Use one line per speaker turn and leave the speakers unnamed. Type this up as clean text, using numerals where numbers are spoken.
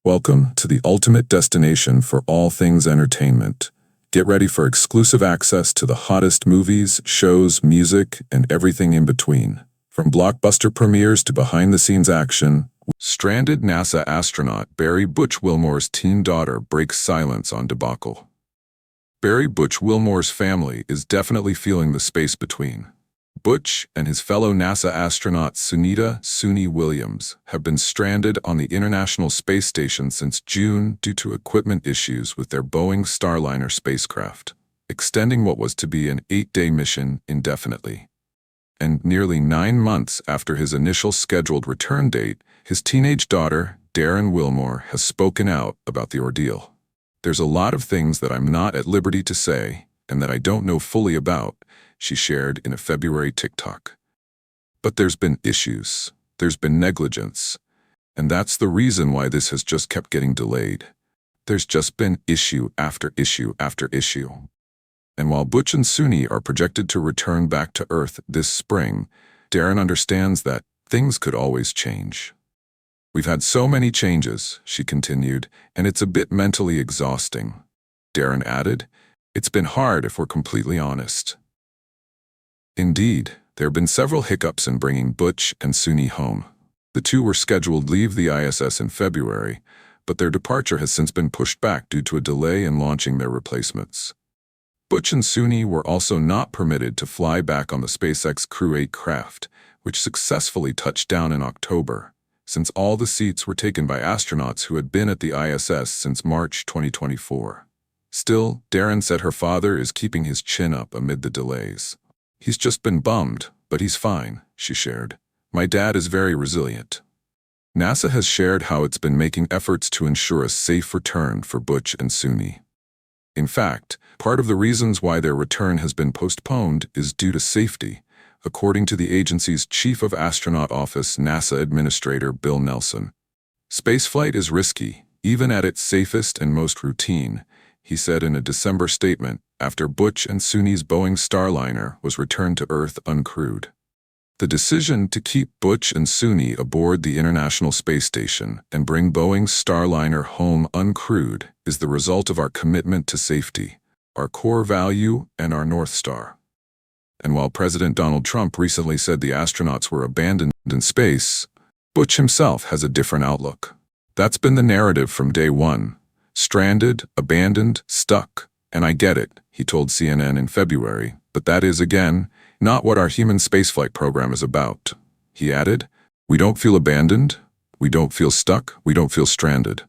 Welcome to the ultimate destination for all things entertainment. Get ready for exclusive access to the hottest movies, shows, music, and everything in between. From blockbuster premieres to behind-the-scenes action, stranded NASA astronaut Butch Wilmore's teen daughter breaks silence on Debacle. Butch Wilmore's family is definitely feeling the space between. Butch and his fellow NASA astronaut Suni Williams have been stranded on the International Space Station since June due to equipment issues with their Boeing Starliner spacecraft, extending what was to be an 8-day mission indefinitely. And nearly 9 months after his initial scheduled return date, his teenage daughter, Daryn Wilmore, has spoken out about the ordeal. "There's a lot of things that I'm not at liberty to say and that I don't know fully about," she shared in a February TikTok. "But there's been issues, there's been negligence, and that's the reason why this has just kept getting delayed. There's just been issue after issue after issue." And while Butch and Suni are projected to return back to Earth this spring, Daryn understands that things could always change. "We've had so many changes," she continued, "and it's a bit mentally exhausting." Daryn added, "It's been hard if we're completely honest." Indeed, there have been several hiccups in bringing Butch and Suni home. The two were scheduled to leave the ISS in February, but their departure has since been pushed back due to a delay in launching their replacements. Butch and Suni were also not permitted to fly back on the SpaceX Crew 8 craft, which successfully touched down in October, since all the seats were taken by astronauts who had been at the ISS since March 2024. Still, Daryn said her father is keeping his chin up amid the delays. "He's just been bummed, but he's fine," she shared. "My dad is very resilient." NASA has shared how it's been making efforts to ensure a safe return for Butch and Suni. In fact, part of the reasons why their return has been postponed is due to safety, according to the agency's Chief of Astronaut Office NASA Administrator Bill Nelson. "Spaceflight is risky, even at its safest and most routine," he said in a December statement after Butch and Suni's Boeing Starliner was returned to Earth uncrewed. "The decision to keep Butch and Suni aboard the International Space Station and bring Boeing's Starliner home uncrewed is the result of our commitment to safety, our core value, and our North Star." And while President Donald Trump recently said the astronauts were abandoned in space, Butch himself has a different outlook. "That's been the narrative from day one. Stranded, abandoned, stuck. And I get it," he told CNN in February, "but that is, again, not what our human spaceflight program is about." He added, "We don't feel abandoned, we don't feel stuck, we don't feel stranded.